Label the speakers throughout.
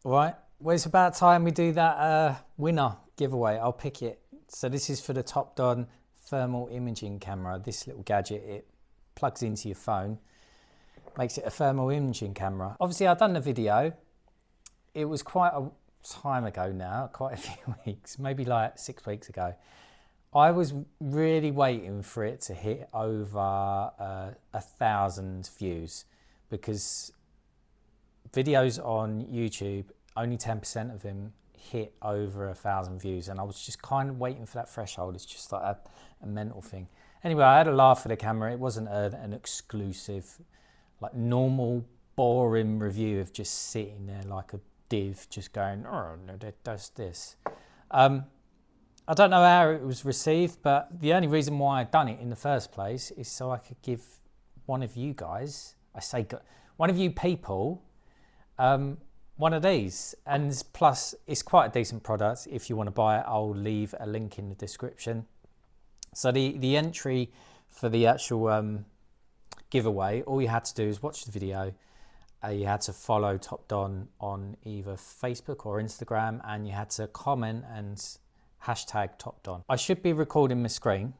Speaker 1: All right, well, it's about time we do that winner giveaway. I'll pick it. So this is for the Topdon thermal imaging camera. This little gadget, it plugs into your phone, makes it a thermal imaging camera. Obviously, I've done the video. It was quite a time ago now, quite a few weeks, maybe like 6 weeks ago. I was really waiting for it to hit over 1,000 views, because videos on YouTube, only 10% of them hit over 1,000 views, and I was just kind of waiting for that threshold. It's just like a mental thing. Anyway, I had a laugh at the camera. It wasn't an exclusive, like normal, boring review of just sitting there like a div, just going, oh, no, that does this. I don't know how it was received, but the only reason why I'd done it in the first place is so I could give one of you guys, one of you people, one of these. And plus, it's quite a decent product. If you want to buy it, I'll leave a link in the description. So the entry for the actual giveaway, all you had to do is watch the video. You had to follow Topdon on either Facebook or Instagram, and you had to comment and hashtag Topdon. I should be recording my screen.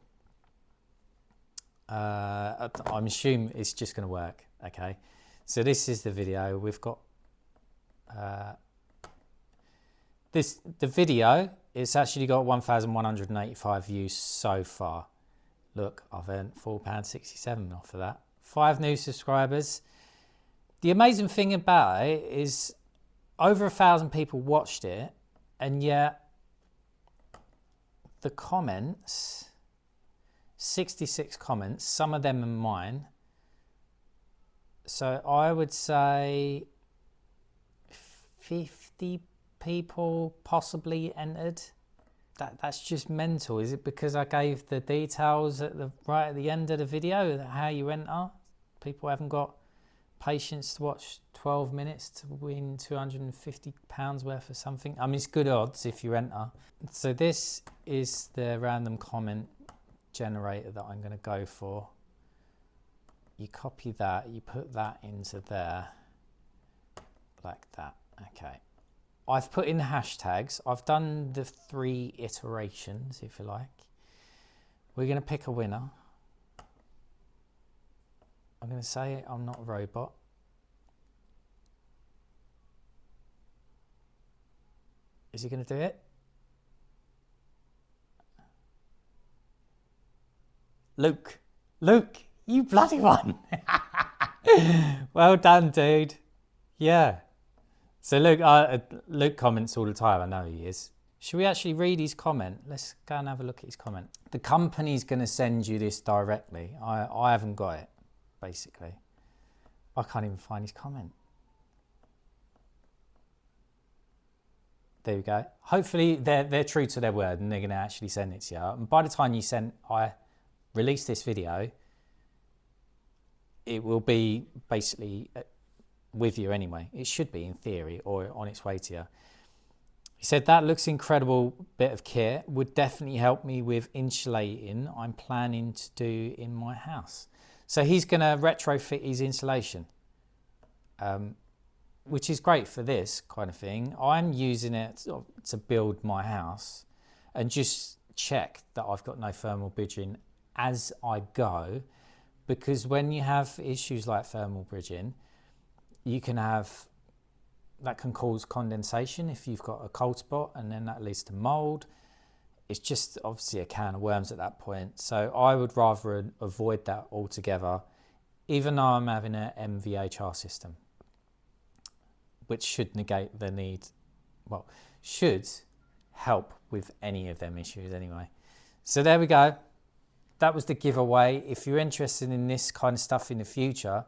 Speaker 1: I'm assuming it's just going to work. Okay, so this is the video. We've got the video. It's actually got 1,185 views so far. Look, I've earned £4.67 off of that. 5 new subscribers. The amazing thing about it is over 1,000 people watched it, and yet the comments, 66 comments, some of them are mine. So I would say 50 people possibly entered. That's just mental. Is it because I gave the details right at the end of the video, how you enter? People haven't got patience to watch 12 minutes to win £250 worth of something. I mean, it's good odds if you enter. So this is the random comment generator that I'm going to go for. You copy that, you put that into there, like that. Okay. I've put in hashtags. I've done the 3 iterations, if you like. We're going to pick a winner. I'm going to say I'm not a robot. Is he going to do it? Luke, you bloody one. Well done, dude. Yeah. So Luke comments all the time. I know he is. Should we actually read his comment? Let's go and have a look at his comment. The company's going to send you this directly. I haven't got it, basically. I can't even find his comment. There we go. Hopefully they're true to their word and they're going to actually send it to you. And by the time I release this video, it will be basically with you anyway. It should be, in theory, or on its way to you. He said, that looks incredible bit of kit. Would definitely help me with insulating I'm planning to do in my house. So he's going to retrofit his insulation, which is great for this kind of thing. I'm using it to build my house and just check that I've got no thermal bridging as I go, because when you have issues like thermal bridging, you can have, that can cause condensation if you've got a cold spot, and then that leads to mold. It's just obviously a can of worms at that point. So I would rather avoid that altogether, even though I'm having an MVHR system, which should negate the need, well, should help with any of them issues anyway. So there we go. That was the giveaway. If you're interested in this kind of stuff in the future,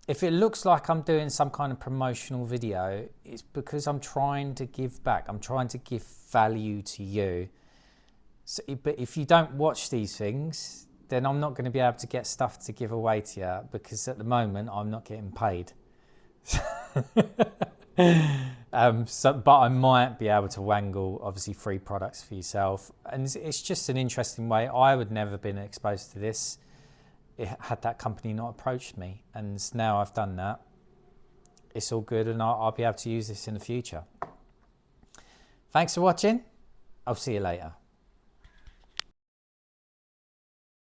Speaker 1: if it looks like I'm doing some kind of promotional video, it's because I'm trying to give back. I'm trying to give value to you. So, but if you don't watch these things, then I'm not going to be able to get stuff to give away to you, because at the moment I'm not getting paid. But I might be able to wangle obviously free products for yourself, and it's just an interesting way. I would never have been exposed to this had that company not approached me, and now I've done that. it's all good, and I'll be able to use this in the future. Thanks for watching. I'll see you later.